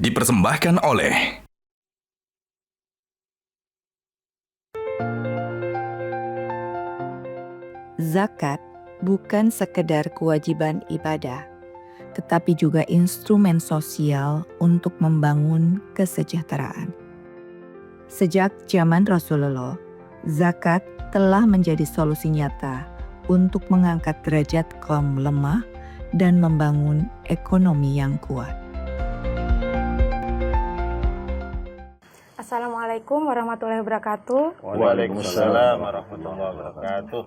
dipersembahkan oleh Zakat bukan sekedar kewajiban ibadah, tetapi juga instrumen sosial untuk membangun kesejahteraan. Sejak zaman Rasulullah, zakat telah menjadi solusi nyata untuk mengangkat derajat kaum lemah dan membangun ekonomi yang kuat. Assalamualaikum warahmatullahi wabarakatuh. Waalaikumsalam warahmatullahi wabarakatuh.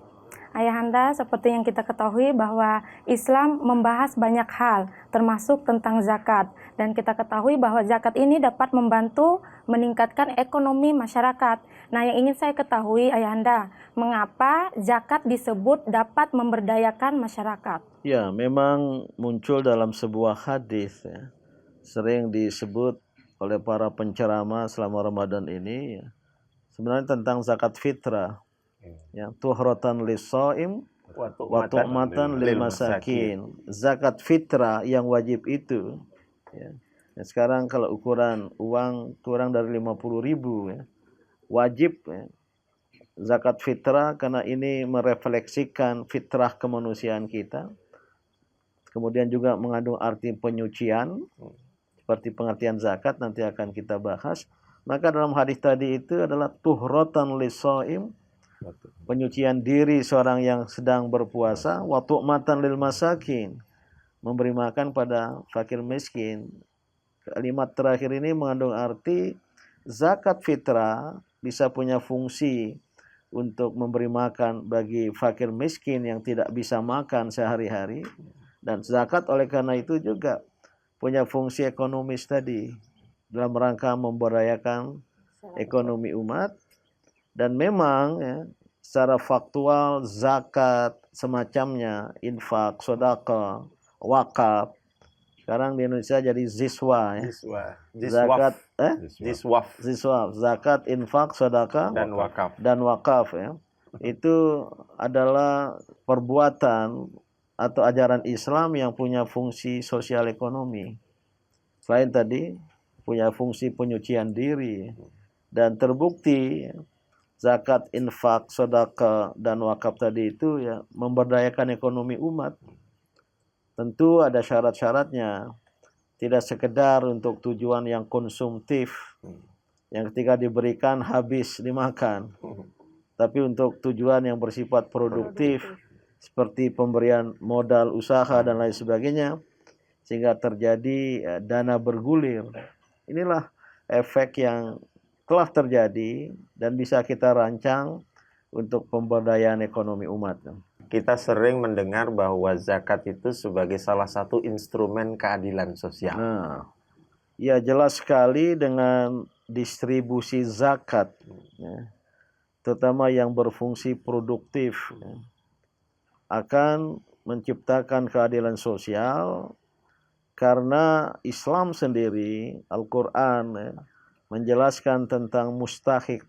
Ayahanda, seperti yang kita ketahui bahwa Islam membahas banyak hal, termasuk tentang zakat. Dan kita ketahui bahwa zakat ini dapat membantu meningkatkan ekonomi masyarakat. Nah, yang ingin saya ketahui, Ayahanda, mengapa zakat disebut dapat memberdayakan masyarakat? Ya, memang muncul dalam sebuah hadis, ya. Sering disebut oleh para penceramah selama Ramadan ini, ya. Sebenarnya tentang zakat fitrah. Ya, tuhratan lis-shaim wa tu'matan lil masakin. Zakat fitrah yang wajib itu, ya. Ya, sekarang kalau ukuran uang kurang dari 50.000, ya, wajib, ya, zakat fitrah, karena ini merefleksikan fitrah kemanusiaan kita. Kemudian juga mengandung arti penyucian, seperti pengertian zakat nanti akan kita bahas. Maka dalam hadis tadi itu adalah tuhratan lis-shaim, penyucian diri seorang yang sedang berpuasa, wa tu'matan lil masakin, memberi makan pada fakir miskin. Kalimat terakhir ini mengandung arti zakat fitrah bisa punya fungsi untuk memberi makan bagi fakir miskin yang tidak bisa makan sehari-hari, dan zakat oleh karena itu juga punya fungsi ekonomis tadi dalam rangka memberdayakan ekonomi umat. Dan memang, ya, secara faktual zakat semacamnya, infak, sedekah, wakaf, sekarang di Indonesia jadi ziswa, ya. Zakat, ziswaf, zakat, infak, sedekah, dan wakaf, ya. Itu adalah perbuatan atau ajaran Islam yang punya fungsi sosial ekonomi. Selain tadi punya fungsi penyucian diri, dan terbukti zakat, infak, sedekah, dan wakaf tadi itu, ya, memberdayakan ekonomi umat. Tentu ada syarat-syaratnya. Tidak sekedar untuk tujuan yang konsumtif, yang ketika diberikan habis dimakan, tapi untuk tujuan yang bersifat produktif, seperti pemberian modal usaha dan lain sebagainya, sehingga terjadi dana bergulir. Inilah efek yang telah terjadi dan bisa kita rancang untuk pemberdayaan ekonomi umat. Kita sering mendengar bahwa zakat itu sebagai salah satu instrumen keadilan sosial. Nah, ya jelas sekali dengan distribusi zakat, ya, terutama yang berfungsi produktif, ya, akan menciptakan keadilan sosial, karena Islam sendiri, Al-Quran, ya, menjelaskan tentang mustahik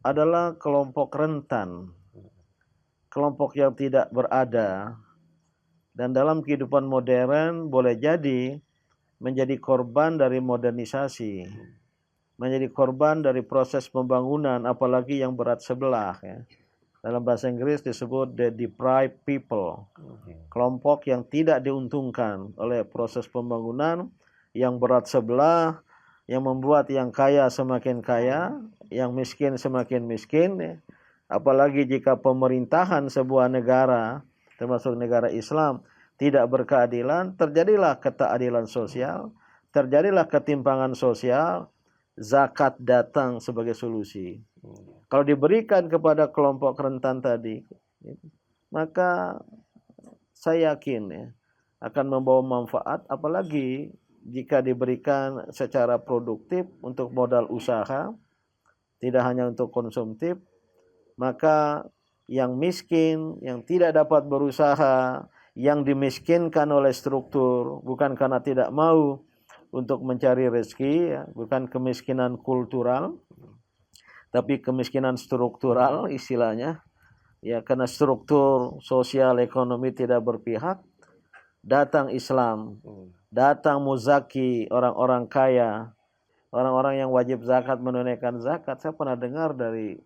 adalah kelompok rentan, kelompok yang tidak berada, dan dalam kehidupan modern boleh jadi menjadi korban dari modernisasi, menjadi korban dari proses pembangunan, apalagi yang berat sebelah, ya. Dalam bahasa Inggris disebut the deprived people, kelompok yang tidak diuntungkan oleh proses pembangunan yang berat sebelah, yang membuat yang kaya semakin kaya, yang miskin semakin miskin, ya. Apalagi jika pemerintahan sebuah negara, termasuk negara Islam, tidak berkeadilan, terjadilah ketidakadilan sosial, terjadilah ketimpangan sosial. Zakat datang sebagai solusi. Kalau diberikan kepada kelompok rentan tadi, maka saya yakin, ya, akan membawa manfaat, apalagi jika diberikan secara produktif untuk modal usaha, tidak hanya untuk konsumtif. Maka yang miskin, yang tidak dapat berusaha, yang dimiskinkan oleh struktur, bukan karena tidak mau untuk mencari rezeki, ya, bukan kemiskinan kultural, tapi kemiskinan struktural istilahnya, ya, karena struktur sosial ekonomi tidak berpihak. Datang Islam datang muzaki orang-orang kaya, orang-orang yang wajib zakat menunaikan zakat. Saya pernah dengar dari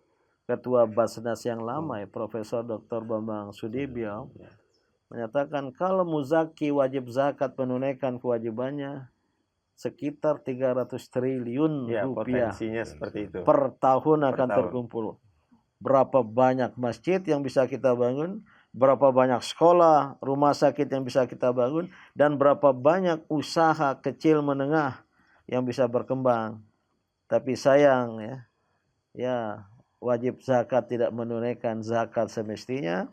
Ketua Basnas yang lama ya, Profesor Dr. Bambang Sudibyo menyatakan kalau muzaki wajib zakat menunaikan kewajibannya sekitar 300 triliun Ya, rupiah potensinya seperti itu. per tahun akan tahun. terkumpul. Berapa banyak masjid yang bisa kita bangun, berapa banyak sekolah, rumah sakit yang bisa kita bangun, dan berapa banyak usaha kecil menengah yang bisa berkembang. Tapi sayang ya wajib zakat tidak menunaikan zakat semestinya,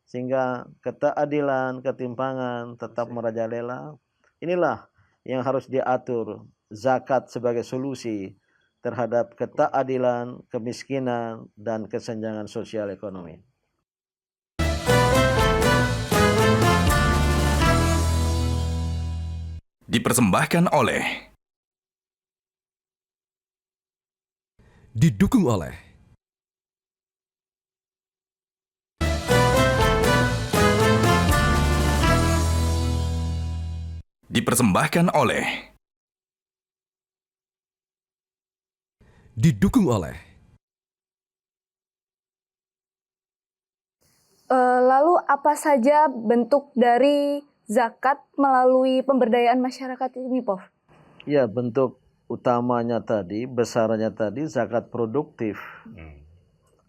sehingga keadilan, ketimpangan tetap merajalela. Inilah yang harus diatur, zakat sebagai solusi terhadap keadilan, kemiskinan, dan kesenjangan sosial ekonomi. Dipersembahkan oleh, didukung oleh dipersembahkan oleh, didukung oleh. Lalu apa saja bentuk dari zakat melalui pemberdayaan masyarakat ini, Prof? Ya, bentuk utamanya tadi, besarnya tadi zakat produktif.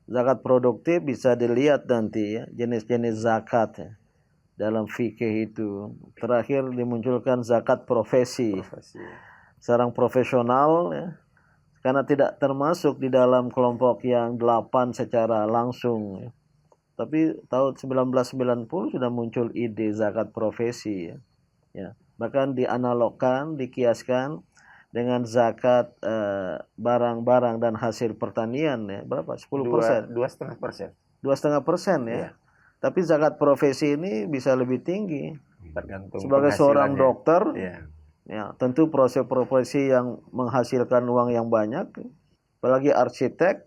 Zakat produktif bisa dilihat nanti ya, jenis-jenis zakat ya. Dalam fikih itu terakhir dimunculkan zakat profesi. Seorang profesional ya, karena tidak termasuk di dalam kelompok yang 8 secara langsung ya. Tapi tahun 1990 sudah muncul ide zakat profesi ya. Ya, bahkan dianalogkan, dikiaskan dengan zakat barang-barang dan hasil pertanian ya. Berapa? 10%. 2,5%. 2,5% ya. Tapi zakat profesi ini bisa lebih tinggi. Tergantung Sebagai seorang dokter, ya tentu profesi yang menghasilkan uang yang banyak, apalagi arsitek,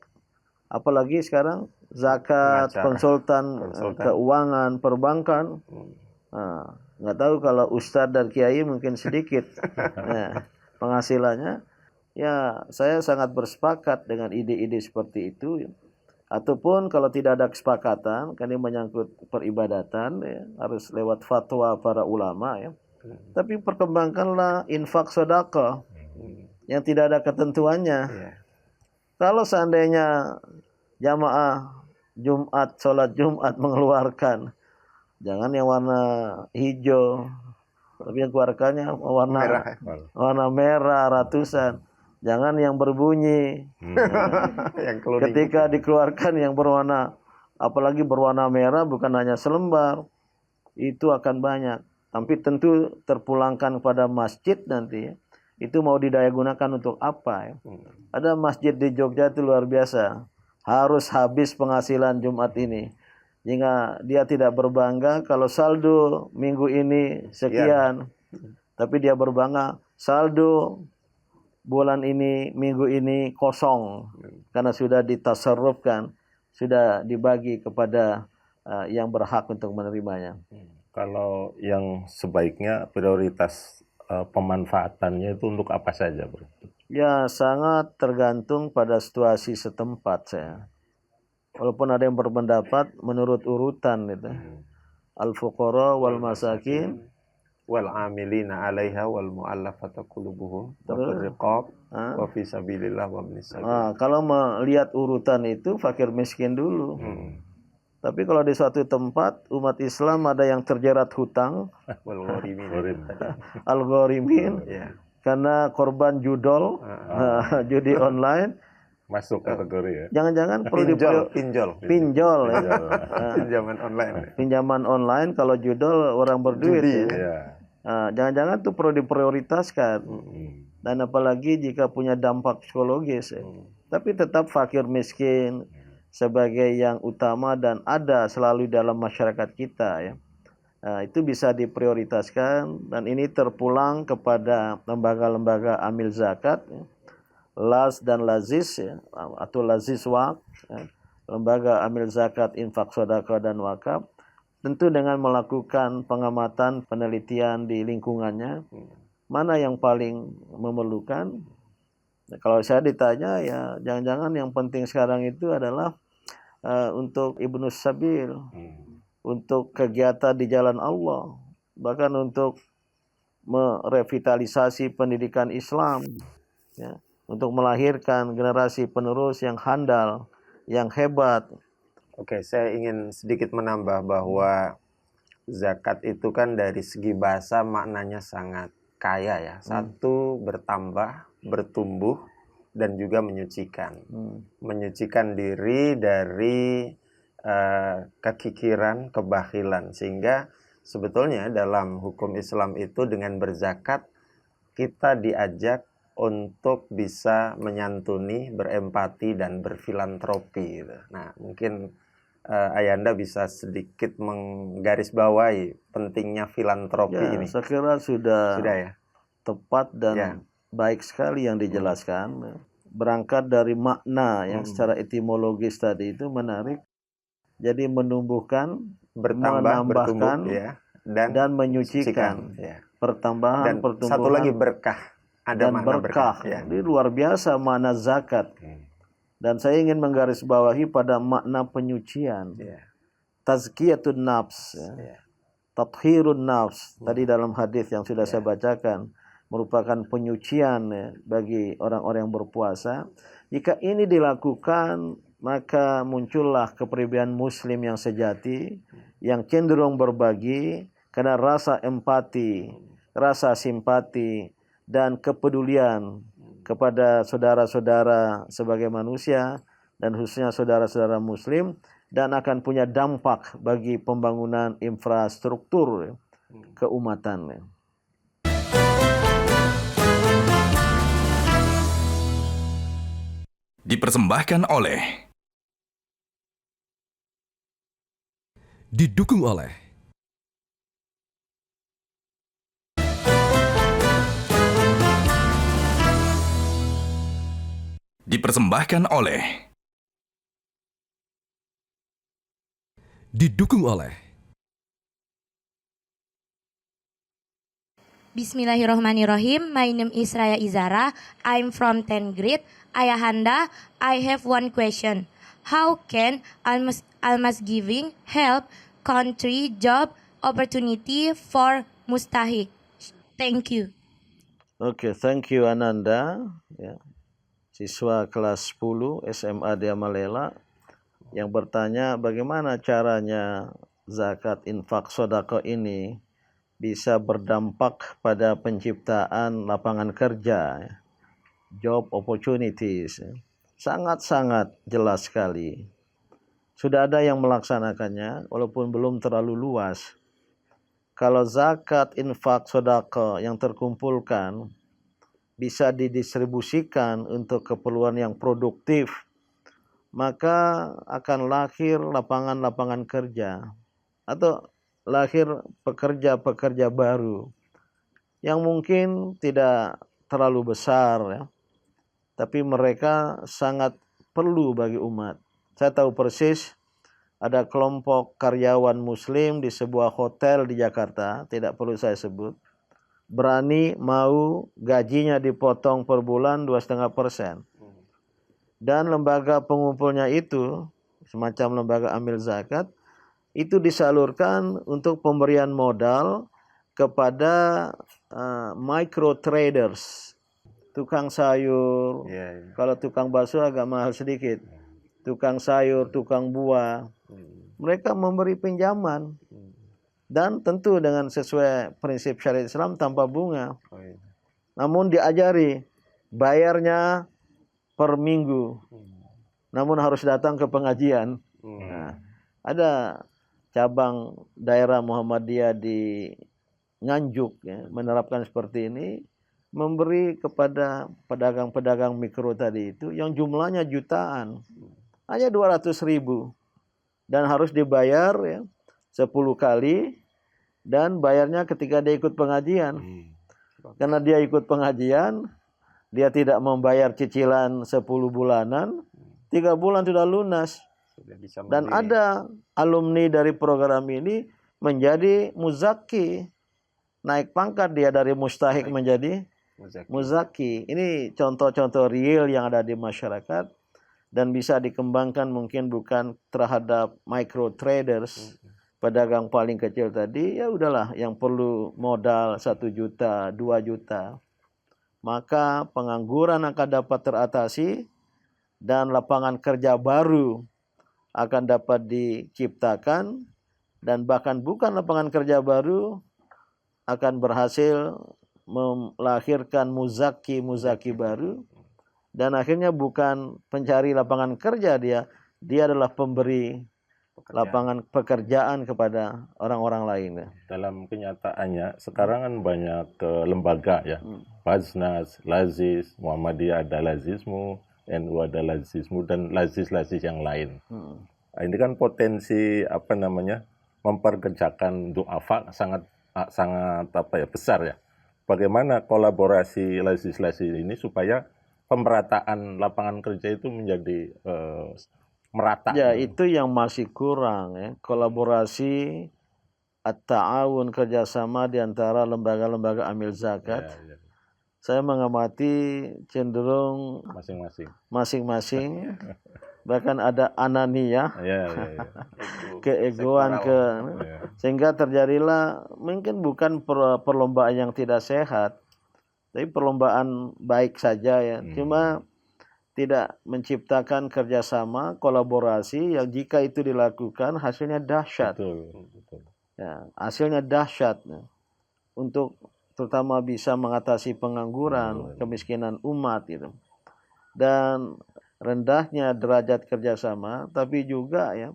apalagi sekarang zakat konsultan keuangan, perbankan. Nah, nggak tahu kalau ustadz dan kiai mungkin sedikit nah, penghasilannya. Ya, saya sangat bersepakat dengan ide-ide seperti itu. Ataupun kalau tidak ada kesepakatan, kan ini menyangkut peribadatan, ya, harus lewat fatwa para ulama ya. Tapi perkembangkanlah infak sedekah yang tidak ada ketentuannya. Kalau seandainya jamaah Jumat, sholat Jumat mengeluarkan, jangan yang warna hijau, tapi yang keluarkannya warna merah ratusan. Jangan yang berbunyi. Yang ketika dikeluarkan yang berwarna, apalagi berwarna merah, bukan hanya selembar, itu akan banyak. Tapi tentu terpulangkan kepada masjid nanti ya. Itu mau didaya gunakan untuk apa ya? Ada masjid di Jogja itu luar biasa. Harus habis penghasilan Jumat ini. Jika dia tidak berbangga kalau saldo minggu ini sekian. Tapi dia berbangga saldo bulan ini, minggu ini kosong. Karena sudah ditasarrufkan, sudah dibagi kepada yang berhak untuk menerimanya. Kalau yang sebaiknya prioritas pemanfaatannya itu untuk apa saja, Bro? Ya, sangat tergantung pada situasi setempat saya. Walaupun ada yang berpendapat menurut urutan itu. Al-fuqara wal masakin wal amilina 'alaiha wal mu'allafati qulubuhum wa fir riqab wa fi sabilillah wa ibnis sabil. Kalau melihat urutan itu fakir miskin dulu. Tapi kalau di suatu tempat umat Islam ada yang terjerat hutang, al-ghorimin, karena korban judi online, masuk kategori ya. Jangan-jangan perlu pinjol ya. Pinjaman online kalau judol orang berduit ya. Jangan-jangan tuh perlu diprioritaskan. Dan apalagi jika punya dampak psikologis ya. Tapi tetap fakir miskin sebagai yang utama dan ada selalu dalam masyarakat kita ya. Itu bisa diprioritaskan dan ini terpulang kepada lembaga-lembaga amil zakat ya. Las dan Lazis ya, atau Lazis Waqf ya. Lembaga amil zakat, infak, sedekah dan wakaf tentu dengan melakukan pengamatan penelitian di lingkungannya mana yang paling memerlukan. Nah, kalau saya ditanya ya jangan-jangan yang penting sekarang itu adalah untuk Ibnu Sabil, untuk kegiatan di jalan Allah, bahkan untuk merevitalisasi pendidikan Islam, ya, untuk melahirkan generasi penerus yang handal, yang hebat. Oke, saya ingin sedikit menambah bahwa zakat itu kan dari segi bahasa maknanya sangat kaya ya. Satu, bertambah, bertumbuh, dan juga menyucikan. Menyucikan diri dari kekikiran, kebakhilan. Sehingga sebetulnya dalam hukum Islam itu dengan berzakat kita diajak untuk bisa menyantuni, berempati, dan berfilantropi. Nah, mungkin Ayanda bisa sedikit menggarisbawahi pentingnya filantropi Ya, ini. saya kira sudah ya. tepat dan Ya. baik sekali yang dijelaskan. Berangkat dari makna yang secara etimologis tadi itu menarik. Jadi menumbuhkan, Bertambah, menambahkan, bertumbuh, ya, dan menyucikan. ya. Pertambahan, Dan pertumbuhan, satu lagi berkah. Ada dan makna berkah. ya. Ini luar biasa makna zakat. Dan saya ingin menggarisbawahi pada makna penyucian. Ya. Tazkiyatun nafs. Ya. Tathhirun nafs. Tadi dalam hadis yang sudah saya bacakan. Merupakan penyucian ya, bagi orang-orang yang berpuasa. Jika ini dilakukan, maka muncullah kepribadian muslim yang sejati, yang cenderung berbagi, karena rasa empati, rasa simpati, dan kepedulian kepada saudara-saudara sebagai manusia, dan khususnya saudara-saudara muslim, dan akan punya dampak bagi pembangunan infrastruktur keumatan. Dipersembahkan oleh Didukung oleh Dipersembahkan oleh Didukung oleh Bismillahirrahmanirrahim. My name is Raya Izara. I'm from 10th grade. Ayahanda, I have one question. How can almas giving help country job opportunity for mustahik? Thank you. Oke, thank you Ananda, ya. Siswa kelas 10 SMA Diamalela yang bertanya bagaimana caranya zakat infak sodako ini bisa berdampak pada penciptaan lapangan kerja, job opportunities. Sangat-sangat jelas sekali. Sudah ada yang melaksanakannya walaupun belum terlalu luas. Kalau zakat infak sodako yang terkumpulkan bisa didistribusikan untuk keperluan yang produktif, maka akan lahir lapangan-lapangan kerja atau lahir pekerja-pekerja baru yang mungkin tidak terlalu besar ya, tapi mereka sangat perlu bagi umat. Saya tahu persis ada kelompok karyawan muslim di sebuah hotel di Jakarta, tidak perlu saya sebut, berani mau gajinya dipotong per bulan 2,5%. Dan lembaga pengumpulnya itu, semacam lembaga amil zakat, itu disalurkan untuk pemberian modal kepada micro traders, tukang sayur, kalau tukang bakso agak mahal sedikit, tukang sayur, tukang buah, mereka memberi pinjaman dan tentu dengan sesuai prinsip syariat Islam tanpa bunga. Namun diajari bayarnya per minggu, namun harus datang ke pengajian. Nah, ada cabang daerah Muhammadiyah di Nganjuk ya, menerapkan seperti ini, memberi kepada pedagang-pedagang mikro tadi itu yang jumlahnya jutaan, hanya 200.000 dan harus dibayar ya 10 kali, dan bayarnya ketika dia ikut pengajian. Karena dia ikut pengajian, dia tidak membayar cicilan 10 bulanan, 3 bulan sudah lunas. Dan ada alumni dari program ini menjadi muzaki, naik pangkat dia dari mustahik menjadi muzaki. Ini contoh-contoh real yang ada di masyarakat dan bisa dikembangkan mungkin bukan terhadap micro traders, pedagang paling kecil tadi, ya udahlah yang perlu modal 1 juta, 2 juta. Maka pengangguran akan dapat teratasi dan lapangan kerja baru akan dapat diciptakan, dan bahkan bukan lapangan kerja baru akan berhasil melahirkan muzaki baru, dan akhirnya bukan pencari lapangan kerja, dia adalah pemberi lapangan pekerjaan kepada orang-orang lain. Dalam kenyataannya sekarang kan banyak lembaga ya, Basnas, Lazis, Muhammadiyah ada Lazismu, NU ada Lazismu, dan lazis-lazis yang lain. Nah, ini kan potensi memperkerjakan du'afa sangat besar ya. Bagaimana kolaborasi lazis-lazis ini supaya pemerataan lapangan kerja itu menjadi merata? Ya, itu yang masih kurang ya, kolaborasi at-ta'awun, kerjasama di antara lembaga-lembaga amil zakat. Saya mengamati cenderung masing-masing bahkan ada ananiyah, keegoan, sehingga terjadilah mungkin bukan perlombaan yang tidak sehat, tapi perlombaan baik saja ya. Cuma tidak menciptakan kerjasama, kolaborasi yang jika itu dilakukan hasilnya dahsyat. Betul. Ya, hasilnya dahsyat ya. Untuk terutama bisa mengatasi pengangguran, kemiskinan umat gitu. Dan rendahnya derajat kerjasama, tapi juga ya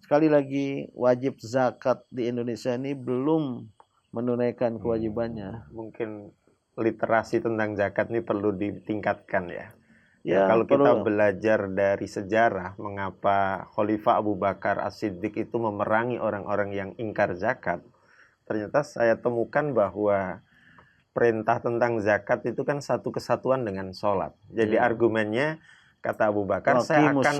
sekali lagi wajib zakat di Indonesia ini belum menunaikan kewajibannya. Mungkin literasi tentang zakat ini perlu ditingkatkan ya. Ya, kalau kita belajar dari sejarah mengapa Khalifah Abu Bakar As-Siddiq itu memerangi orang-orang yang ingkar zakat, ternyata saya temukan bahwa perintah tentang zakat itu kan satu kesatuan dengan sholat. Jadi argumennya, kata Abu Bakar, saya akan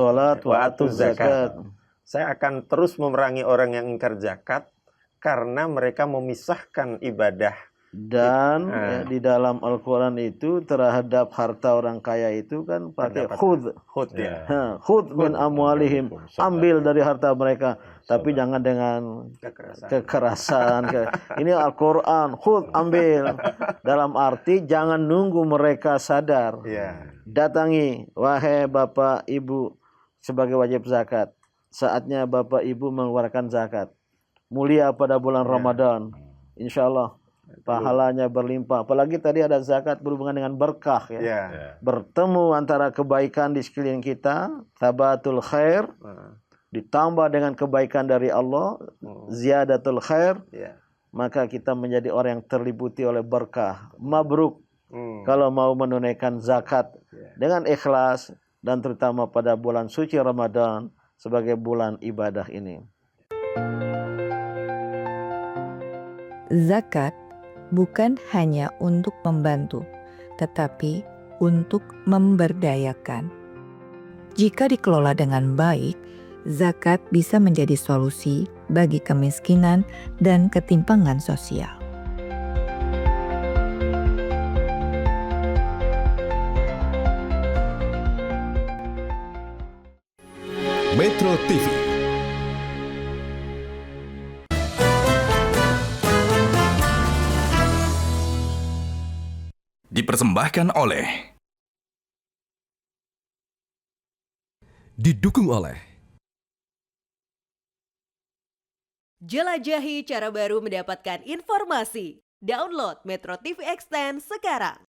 saya akan terus memerangi orang yang ingkar zakat karena mereka memisahkan ibadah. Dan di dalam Al-Quran itu terhadap harta orang kaya itu kan pakai khud min amwalihim, ambil dari harta mereka, tapi jangan dengan kekerasan. Ini Al-Quran, khud, ambil, dalam arti jangan nunggu mereka sadar. Datangi, wahai bapak ibu sebagai wajib zakat, saatnya bapak ibu mengeluarkan zakat, mulia pada bulan Ramadan, insya Allah pahalanya berlimpah. Apalagi tadi ada zakat berhubungan dengan berkah ya. Bertemu antara kebaikan di sekeliling kita, tabatul khair, ditambah dengan kebaikan dari Allah, ziyadatul khair, maka kita menjadi orang yang terliputi oleh berkah. Mabruk kalau mau menunaikan zakat dengan ikhlas, dan terutama pada bulan suci Ramadan sebagai bulan ibadah ini. Zakat bukan hanya untuk membantu, tetapi untuk memberdayakan. Jika dikelola dengan baik, zakat bisa menjadi solusi bagi kemiskinan dan ketimpangan sosial. Metro TV. Dipersembahkan oleh, didukung oleh jelajahi cara baru mendapatkan informasi. Download Metro TV Extend sekarang.